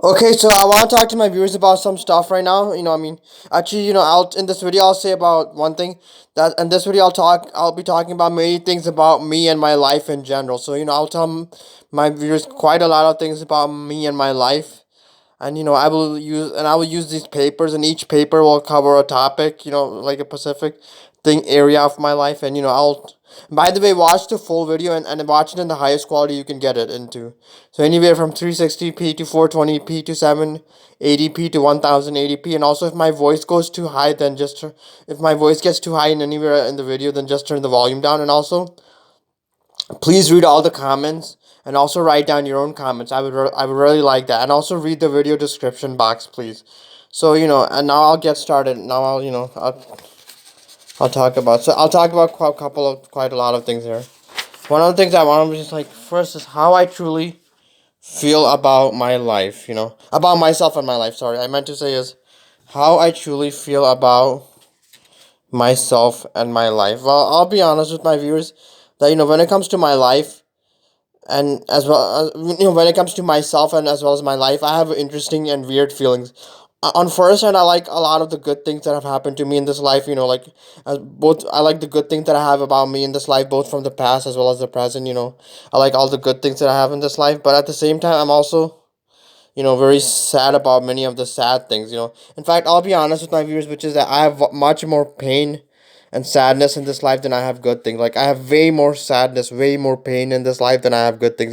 Okay, so I want to talk to my viewers about some stuff right now. Actually, I'll in this video I'll say about one thing that in this video I'll be talking about many things about me and my life in general. So I'll tell my viewers quite a lot of things about me and my life, and I will use these papers, and each paper will cover a topic, like a specific thing area of my life. And I'll by the way, watch the full video, and watch it in the highest quality you can get it into. So anywhere from 360p to 420p to 780p to 1080p. And also, if my voice goes too high, then if my voice gets too high in anywhere in the video, then just turn the volume down. And also, please read all the comments, and also write down your own comments. I would really like that. And also read the video description box, please. So and now I'll get started. Now I'll talk about quite a lot of things here. One of the things I want to just like first is how I truly feel about my life. About myself and my life. Sorry, I meant to say is how I truly feel about myself and my life. Well, I'll be honest with my viewers that when it comes to my life, and as well as when it comes to myself and as well as my life, I have interesting and weird feelings. On first hand, I like a lot of the good things that have happened to me in this life. Like, both I like the good things that I have about me in this life, both from the past as well as the present. I like all the good things that I have in this life, but at the same time, I'm also very sad about many of the sad things. In fact, I'll be honest with my viewers, which is that I have much more pain and sadness in this life than I have good things. Like, I have way more sadness, way more pain in this life than I have good things.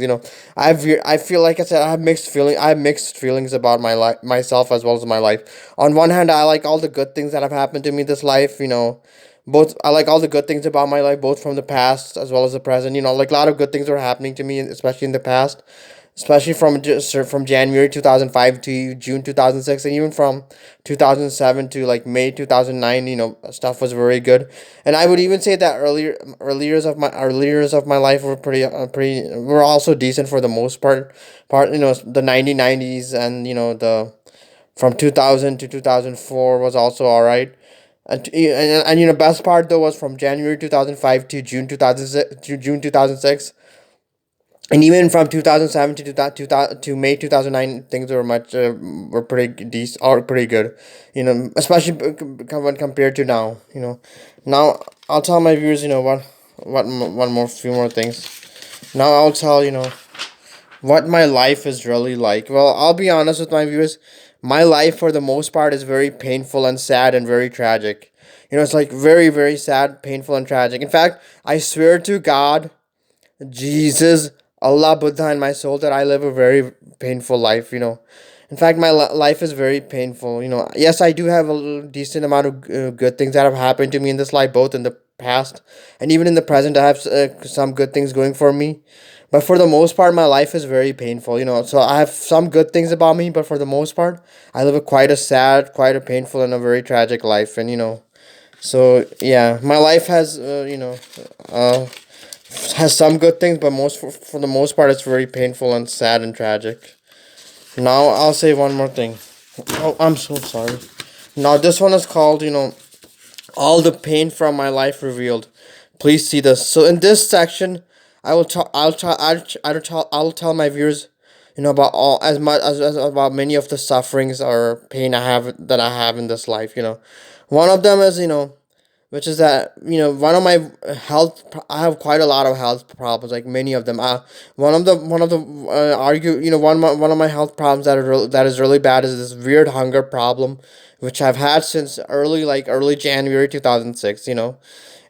I feel like I said, I have mixed feelings about my life, myself as well as my life. On one hand, I like all the good things that have happened to me this life. Both I like all the good things about my life, both from the past as well as the present. Like a lot of good things are happening to me, especially in the past, especially from January 2005 to June 2006, and even from 2007 to like May 2009. Stuff was very good, and I would even say that earlier years of my life were pretty were also decent for the most part. The 1990s, and the from 2000 to 2004 was also all right. And best part though was from January 2005 to June 2006, and even from 2007 to 2000 to May 2009, things were pretty decent or pretty good. Especially when compared to now. Now I'll tell my viewers, one more few more things. Now I'll tell what my life is really like. Well, I'll be honest with my viewers. My life, for the most part, is very painful and sad and very tragic. It's like very, very sad, painful, and tragic. In fact, I swear to God, Jesus, Allah, Buddha, and my soul, that I live a very painful life. In fact, my life is very painful. Yes, I do have a decent amount of good things that have happened to me in this life, both in the past and even in the present. I have some good things going for me, but for the most part, my life is very painful. So I have some good things about me, but for the most part, I live a quite a sad, quite a painful, and a very tragic life. And so yeah, my life uh, has some good things, but for the most part, it's very painful and sad and tragic. Now I'll say one more thing. Oh, I'm so sorry. Now this one is called, all the pain from my life revealed. Please see this. So in this section, I will talk. I'll tell my viewers, about all as much as about many of the sufferings or pain I have in this life. One of them is, which is that one of my I have quite a lot of health problems, like many of them. One of the argue one of my health problems that is really bad is this weird hunger problem, which I've had since early January 2006.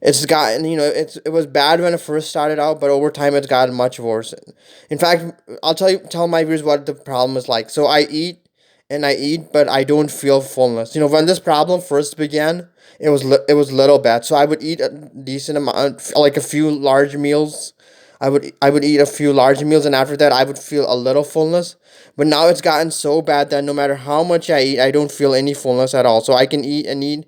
It's gotten, it was bad when it first started out, but over time it's gotten much worse. In fact, tell my viewers what the problem is like. So I eat, but I don't feel fullness. When this problem first began, it was little bad. So I would eat a decent amount, like a few large meals. I would eat a few large meals, and after that, I would feel a little fullness. But now it's gotten so bad that no matter how much I eat, I don't feel any fullness at all. So I can eat and eat,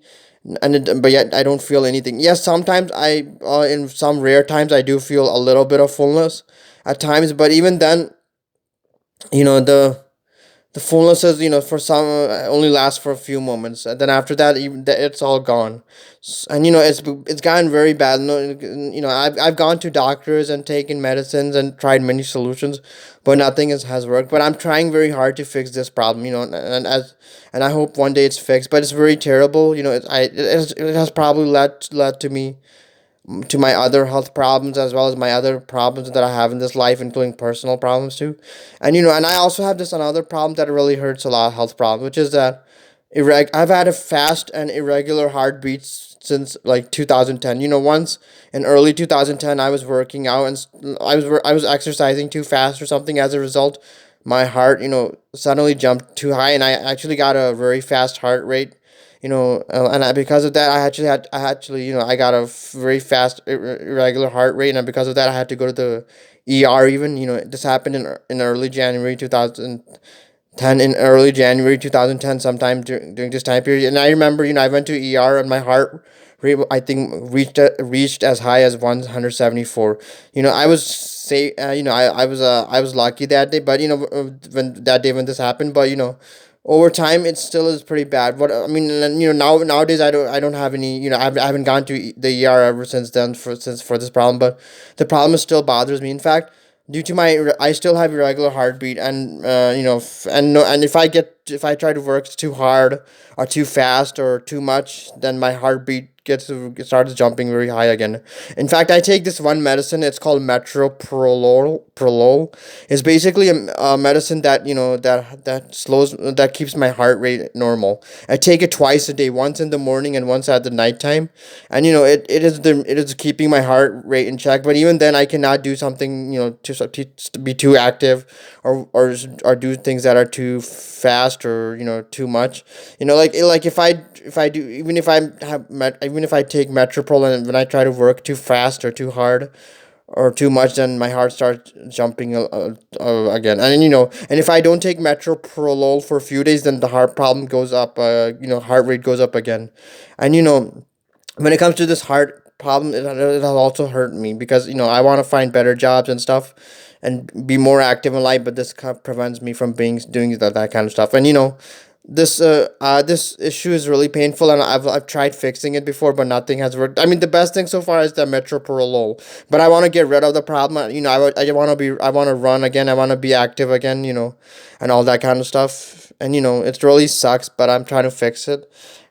but yet I don't feel anything. Yes, sometimes in some rare times, I do feel a little bit of fullness at times, but even then, you know the the fullness is, for some, only lasts for a few moments, and then after that, it's all gone. And it's gotten very bad. No, I've gone to doctors and taken medicines and tried many solutions, but nothing has worked. But I'm trying very hard to fix this problem, and I hope one day it's fixed. But it's very terrible. It has probably led to my other health problems, as well as my other problems that I have in this life, including personal problems too. And I also have this another problem that really hurts a lot of health problems, which is that I've had a fast and irregular heartbeats since like 2010. Once in early 2010, I was working out and I was exercising too fast or something. As a result, my heart, suddenly jumped too high, and I actually got a very fast heart rate. Because of that, I got a very fast irregular heart rate, and because of that, I had to go to the ER. Even, this happened in early January 2010. In early January 2010, sometime during this time period, and I remember, I went to ER, and my heart rate, I think, reached as high as 174. I was say I was lucky that day, but when this happened, but over time it still is pretty bad. What I mean, and, nowadays I don't have any, I haven't gone to the ER ever since then, for this problem, but the problem still bothers me. In fact, due to I still have irregular heartbeat, and and no, and if I try to work too hard or too fast or too much, then my heartbeat starts jumping very high again. In fact, I take this one medicine. It's called Prolol. It's basically a medicine that that keeps my heart rate normal. I take it twice a day, once in the morning and once at the nighttime, and it is keeping my heart rate in check. But even then, I cannot do something, to be too active, or do things that are too fast, or too much. Like if I do, even if I take Metropol, and when I try to work too fast or too hard or too much, then my heart starts jumping again. And if I don't take Metoprolol for a few days, then the heart problem goes up. Heart rate goes up again. And when it comes to this heart problem, it has also hurt me, because I want to find better jobs and stuff, and be more active in life, but this prevents me from being doing that kind of stuff. And this issue is really painful, and I've tried fixing it before, but nothing has worked. I mean, the best thing so far is the Metoprolol, but I want to get rid of the problem. I want to run again. I want to be active again. And all that kind of stuff. And it really sucks, but I'm trying to fix it.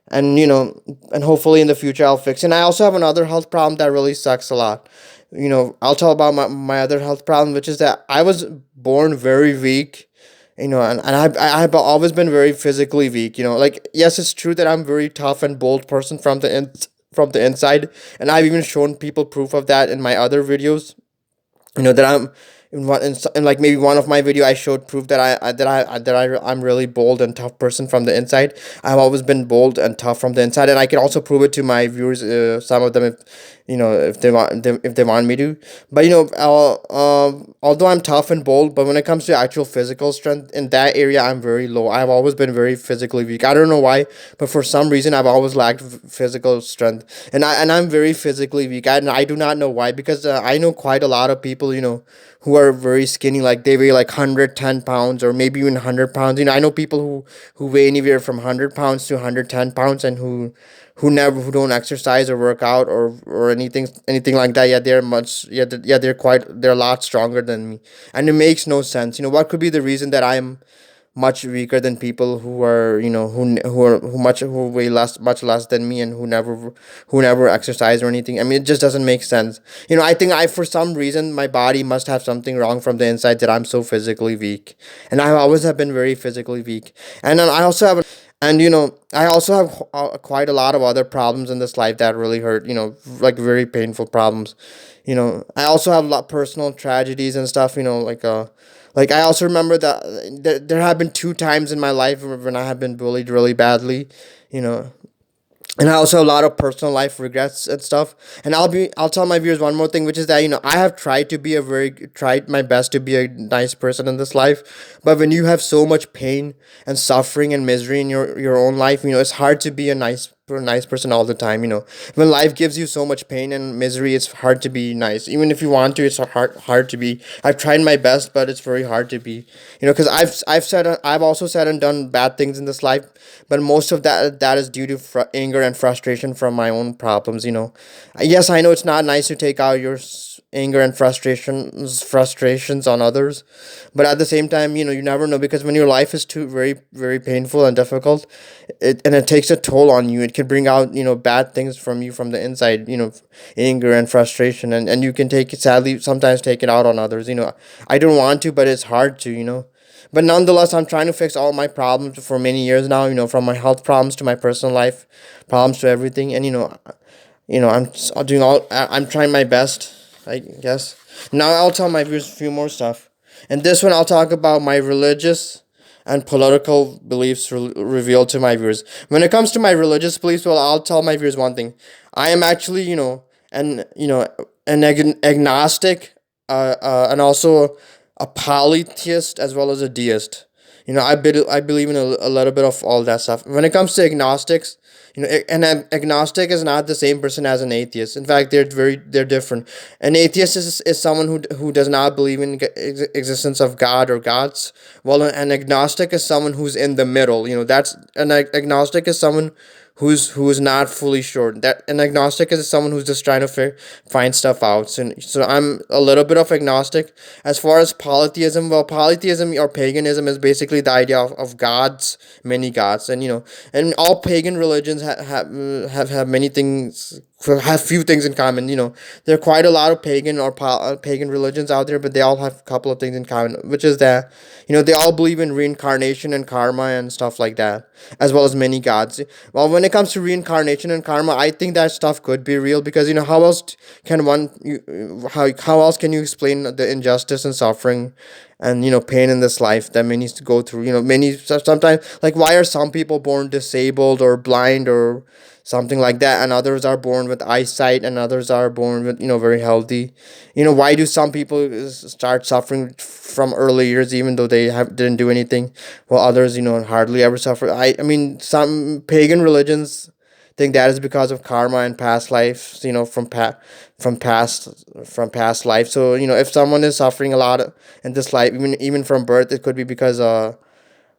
And and hopefully in the future I'll fix it. And I also have another health problem that really sucks a lot. I'll tell about my other health problem, which is that I was born very weak. And I've always been very physically weak. Like, yes, it's true that I'm very tough and bold person from the inside, and I've even shown people proof of that in my other videos. That I'm in like maybe one of my video, I showed proof I'm really bold and tough person from the inside. I've always been bold and tough from the inside, and I can also prove it to my viewers, some of them, if they want me to. But although I'm tough and bold, but when it comes to actual physical strength in that area, I'm very low. I've always been very physically weak. I don't know why, but for some reason I've always lacked physical strength, and I'm very physically weak. And I do not know why, because I know quite a lot of people, who are very skinny, like they weigh like 110 pounds, or maybe even 100 pounds. I know people who weigh anywhere from 100 pounds to 110 pounds, and who don't exercise or work out, or anything like that. Yet they're a lot stronger than me, and it makes no sense. What could be the reason that I'm much weaker than people who are, who weigh much less than me, and who never exercise or anything. I mean, it just doesn't make sense. I think, for some reason, my body must have something wrong from the inside, that I'm so physically weak, and I always have been very physically weak. And then I also have quite a lot of other problems in this life that really hurt. Like very painful problems. I also have a lot personal tragedies and stuff. Like, I also remember that there have been two times in my life when I have been bullied really badly. You know, and I also have a lot of personal life regrets and stuff. And I'll tell my viewers one more thing, which is that I have tried my best to be a nice person in this life, but when you have so much pain and suffering and misery in your own life, it's hard to be a nice nice person all the time. When life gives you so much pain and misery, it's hard to be nice. Even if you want to, it's hard to be. I've tried my best, but it's very hard to be. Because I've also said and done bad things in this life, but most of that is due to anger and frustration from my own problems. Yes, I know it's not nice to take out your anger and frustrations on others, but at the same time, you never know, because when your life is too very very painful and difficult, it takes a toll on you. It can bring out bad things from you from the inside. Anger and frustration, and you can take it, sadly, sometimes take it out on others. I don't want to, but it's hard to. But nonetheless, I'm trying to fix all my problems for many years now. From my health problems to my personal life problems to everything, and I'm trying my best, I guess. Now I'll tell my viewers a few more stuff. And this one, I'll talk about my religious and political beliefs revealed to my viewers. When it comes to my religious beliefs, well, I'll tell my viewers one thing. I am actually, an agnostic, and also a polytheist as well as a deist. I believe in a little bit of all that stuff. When it comes to agnostics, an agnostic is not the same person as an atheist. In fact, they're different. An atheist is someone who does not believe in existence of God or gods. While an agnostic is someone who's in the middle. That's an agnostic is someone who's not fully sure. That an agnostic is someone who's just trying to find stuff out. So I'm a little bit of agnostic. As far as polytheism, well, polytheism or paganism is basically the idea of gods, many gods, and all pagan religions have many things, have few things in common. There are quite a lot of pagan or pagan religions out there, but they all have a couple of things in common, which is that they all believe in reincarnation and karma and stuff like that, as well as many gods. Well, when it comes to reincarnation and karma, I think that stuff could be real, because how else can how else can you explain the injustice and suffering and pain in this life that many to go through. Many sometimes, like, why are some people born disabled or blind or something like that, and others are born with eyesight, and others are born with very healthy. Why do some people start suffering from early years, even though they didn't do anything, while others hardly ever suffer? I mean, some pagan religions think that is because of karma and past lives, from past life. So if someone is suffering a lot in this life, even from birth, it could be because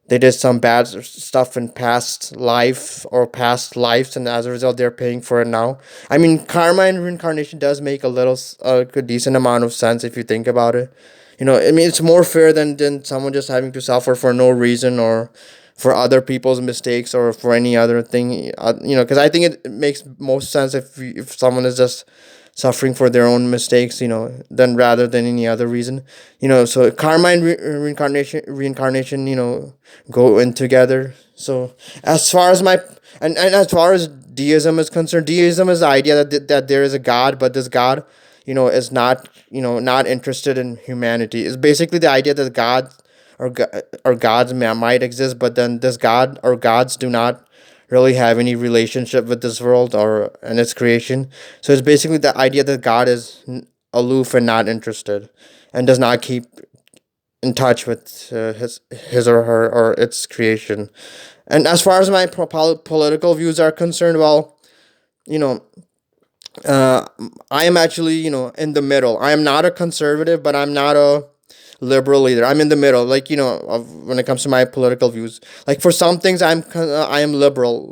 they did some bad stuff in past life or past lives, and as a result, they're paying for it now. I mean, karma and reincarnation does make a little, good, decent amount of sense if you think about it. I mean, it's more fair than someone just having to suffer for no reason, or for other people's mistakes, or for any other thing. Because I think it makes most sense if someone is just suffering for their own mistakes, than rather than any other reason. So karma and reincarnation, go in together. So as far as and as far as deism is concerned, deism is the idea that there is a God, but this God, is not interested in humanity. It's basically the idea that God or gods might exist, but then this God or gods do not really have any relationship with this world or and its creation. So it's basically the idea that God is aloof and not interested, and does not keep in touch with his or her or its creation. And as far as my political views are concerned, well, you know, uh, I am actually, in the middle. I am not a conservative, but I'm not a liberal either. I'm in the middle, like, when it comes to my political views. Like, for some things, I am liberal.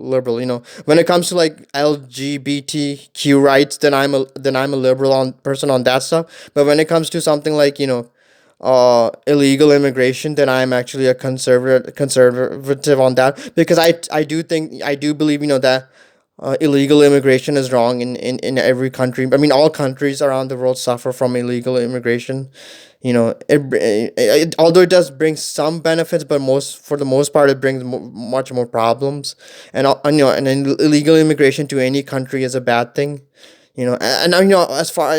When it comes to, like, LGBTQ rights, then I'm a liberal on person on that stuff. But when it comes to something like, illegal immigration, then I'm actually a conservative on that, because I do believe, that illegal immigration is wrong in every country. I mean, all countries around the world suffer from illegal immigration. Although it does bring some benefits, but for the most part, it brings much more problems. And illegal immigration to any country is a bad thing. As far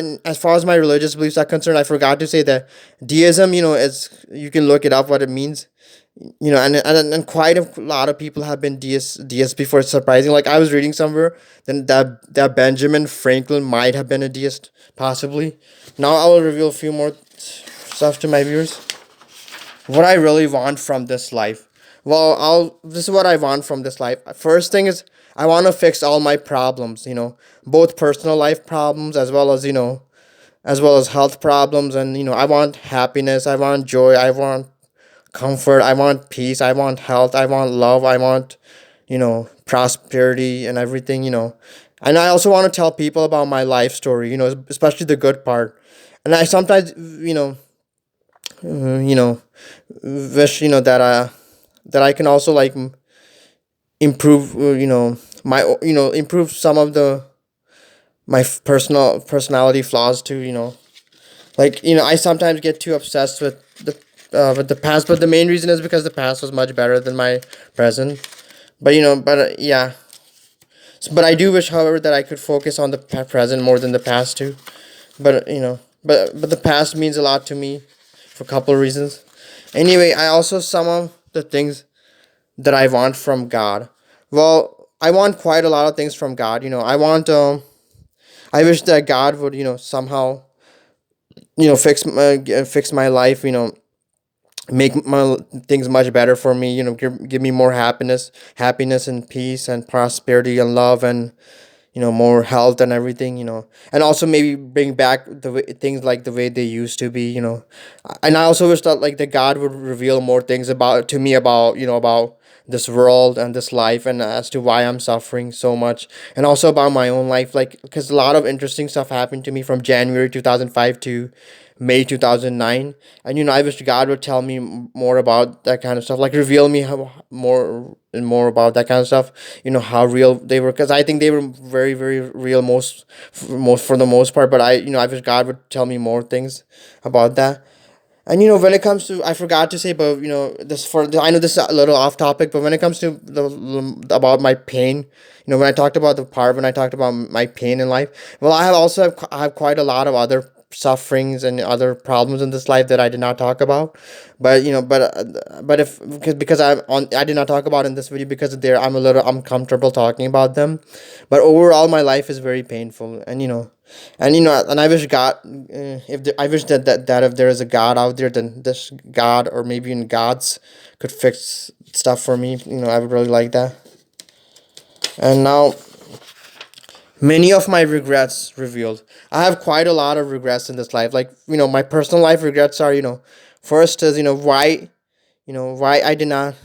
as my religious beliefs are concerned, I forgot to say that deism, is, you can look it up what it means. And quite a lot of people have been deists before. It's surprising. Like, I was reading somewhere then that Benjamin Franklin might have been a deist, possibly. Now I will reveal a few more stuff to my viewers. What I really want from this life. Well, I'll. This is what I want from this life. First thing is I want to fix all my problems. Both personal life problems as well as as well as health problems, and I want happiness. I want joy. I want comfort. I want peace. I want health. I want love. I want prosperity and everything. And I also want to tell people about my life story. Especially the good part. And I sometimes you know wish that I can also like improve my improve some of the my personal personality flaws too. Like I sometimes get too obsessed with the past, but the main reason is because the past was much better than my present. But yeah. But I do wish, however, that I could focus on the present more than the past too. But but the past means a lot to me for a couple of reasons. Anyway, I also some of the things that I want from God. Well, I want quite a lot of things from God. I want I wish that God would somehow fix my life. Make my things much better for me. Give me more happiness and peace and prosperity and love and more health and everything. And also maybe bring back things like the way they used to be. And I also wish that like the God would reveal more things about to me about about this world and this life, and as to why I'm suffering so much, and also about my own life, like because a lot of interesting stuff happened to me from January 2005 to May 2009. And I wish God would tell me more about that kind of stuff, like reveal me how more and more about that kind of stuff. How real they were, because I think they were very very real, most for the most part. But I wish God would tell me more things about that. And when it comes to, I forgot to say, but this for I know this is a little off topic, but when it comes to about my pain, when I talked about the part when I talked about my pain in life, well, I have quite a lot of other sufferings and other problems in this life that I did not talk about. But but if because I did not talk about in this video because they're I'm a little uncomfortable talking about them. But overall, my life is very painful, and I wish God, I wish that if there is a God out there, then this God, or maybe even gods, could fix stuff for me. I would really like that. And now, many of my regrets revealed. I have quite a lot of regrets in this life. Like my personal life regrets are first is why I did not,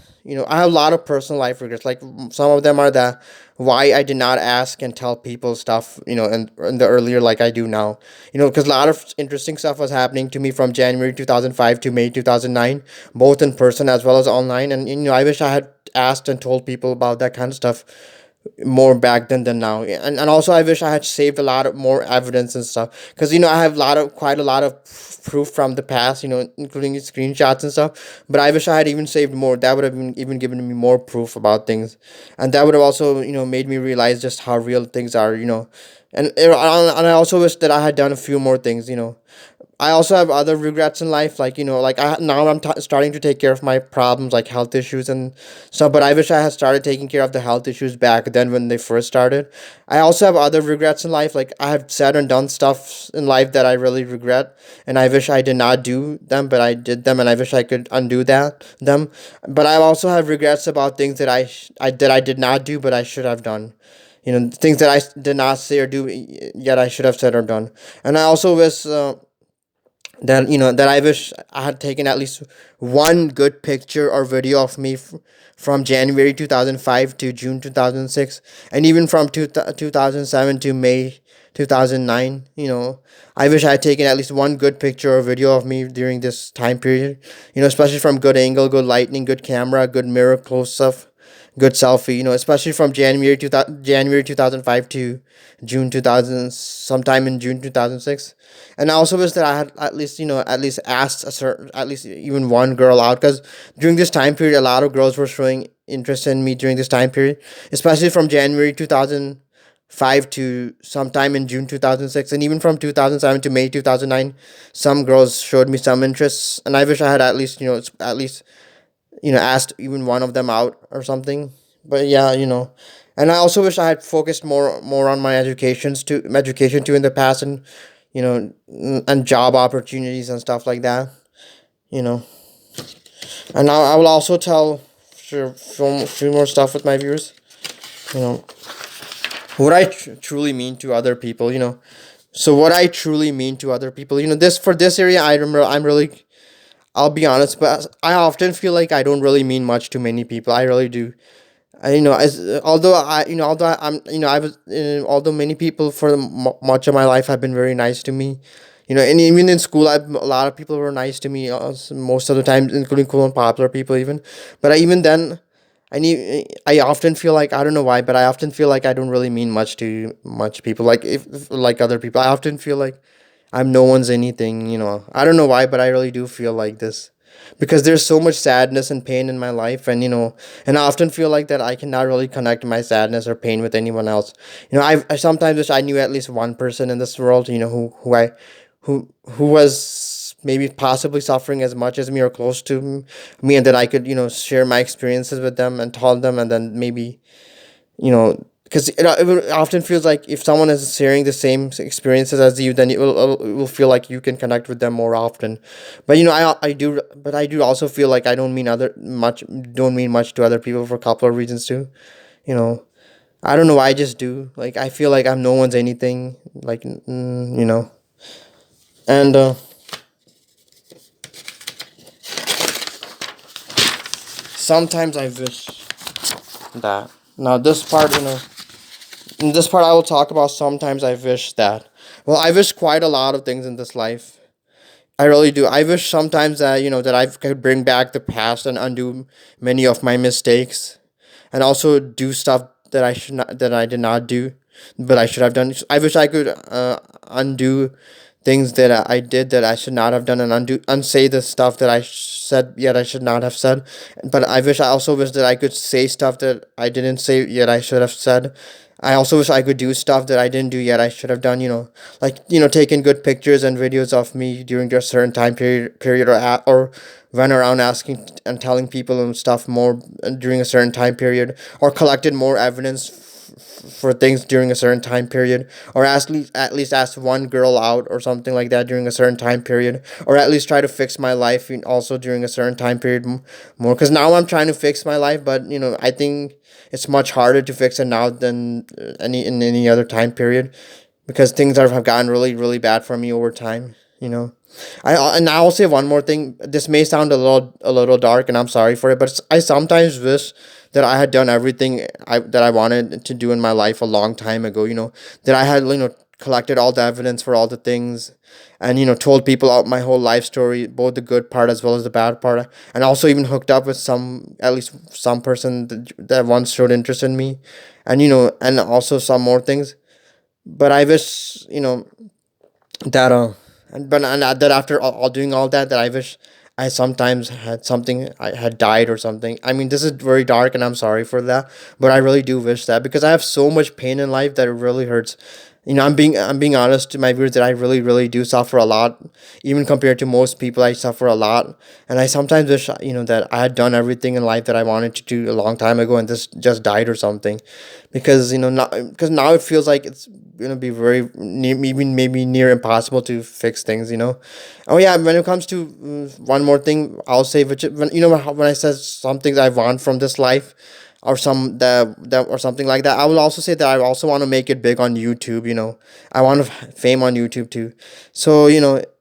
I have a lot of personal life regrets. Like some of them are that why I did not ask and tell people stuff, in the earlier like I do now. Because a lot of interesting stuff was happening to me from January 2005 to May 2009, both in person as well as online. And I wish I had asked and told people about that kind of stuff more back then than now. And also I wish I had saved a lot of more evidence and stuff, because I have quite a lot of proof from the past, including screenshots and stuff. But I wish I had even saved more. That would have been even given me more proof about things, and that would have also made me realize just how real things are. And I also wish that I had done a few more things. I also have other regrets in life, like like now I'm starting to take care of my problems, like health issues and stuff. But I wish I had started taking care of the health issues back then when they first started. I also have other regrets in life, like I have said and done stuff in life that I really regret, and I wish I did not do them, but I did them, and I wish I could undo them. But I also have regrets about things that I did not do, but I should have done. Things that I did not say or do, yet I should have said or done. And I also wish. That I wish I had taken at least one good picture or video of me from January 2005 to June 2006, and even from 2007 to May 2009. I wish I had taken at least one good picture or video of me during this time period, especially from good angle, good lighting, good camera, good mirror close up, good selfie. Especially from January 2005 to June 2000, sometime in June 2006. And I also wish that I had at least asked a certain, at least even one girl out, because during this time period a lot of girls were showing interest in me during this time period, especially from January 2005 to sometime in June 2006, and even from 2007 to May 2009, some girls showed me some interest, and I wish I had at least asked even one of them out or something. But yeah, and I also wish I had focused more on my education too in the past, and and job opportunities and stuff like that. you know and I will also share a few more stuff with my viewers. You know, what I truly mean to other people. So what I truly mean to other people. This for this area, I remember I'm really. I'll be honest, but I often feel like I don't really mean much to many people. I really do. As although I'm I was although many people for much of my life have been very nice to me, and even in school, a lot of people were nice to me, most of the time, including cool and popular people even. But even then, I often feel like I don't know why, but I often feel like I don't really mean much to much people. Like if like other people, I often feel like I'm no one's anything. I don't know why, but I really do feel like this because there's so much sadness and pain in my life, and I often feel like that I cannot really connect my sadness or pain with anyone else. I sometimes wish I knew at least one person in this world, who was maybe possibly suffering as much as me or close to me, and that I could share my experiences with them and tell them, and then maybe because it often feels like if someone is sharing the same experiences as you, then it will feel like you can connect with them more often. But I do also feel like I don't mean much to other people for a couple of reasons too. You know, I don't know why, I just do. Like I feel like I'm no one's anything. Like and sometimes I wish that now this part in this part I will talk about sometimes I wish that. Well, I wish quite a lot of things in this life. I really do. I wish sometimes that that I could bring back the past and undo many of my mistakes, and also do stuff that I did not do, but I should have done. I wish I could undo things that I did that I should not have done, and unsay the stuff that I said yet I should not have said. But I also wish that I could say stuff that I didn't say yet I should have said. I also wish I could do stuff that I didn't do yet I should have done. Like taking good pictures and videos of me during a certain time period, or run around asking and telling people and stuff more during a certain time period, or collected more evidence for things during a certain time period, or at least ask one girl out or something like that during a certain time period, or at least try to fix my life also during a certain time period more, because now I'm trying to fix my life, but I think it's much harder to fix it now than any other time period, because things have gotten really really bad for me over time. And I'll say one more thing. This may sound a little dark, and I'm sorry for it, but I sometimes wish that I had done everything that I wanted to do in my life a long time ago. That I had collected all the evidence for all the things, and told people out my whole life story, both the good part as well as the bad part, and also even hooked up with at least some person that once showed interest in me, and and also some more things. But I wish that that after all doing all that, that I wish I sometimes had something, I had died or something. I mean, this is very dark, and I'm sorry for that, but I really do wish that, because I have so much pain in life that it really hurts. I'm being honest to my viewers that I really really do suffer a lot, even compared to most people. I suffer a lot, and I sometimes wish that I had done everything in life that I wanted to do a long time ago, and this just died or something, because now it feels like it's gonna be very maybe near impossible to fix things. Oh yeah, when it comes to one more thing, I'll say, which when when I said some things I want from this life, or that or something like that, I will also say that I also want to make it big on YouTube. I want to fame on YouTube too. So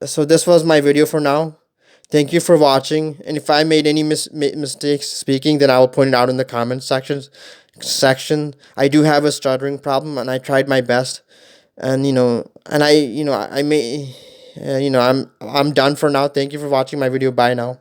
so this was my video for now. Thank you for watching, and if I made any mistakes speaking, then I will point it out in the comment section. I do have a stuttering problem, and I tried my best, and and I may I'm done for now. Thank you for watching my video. Bye now.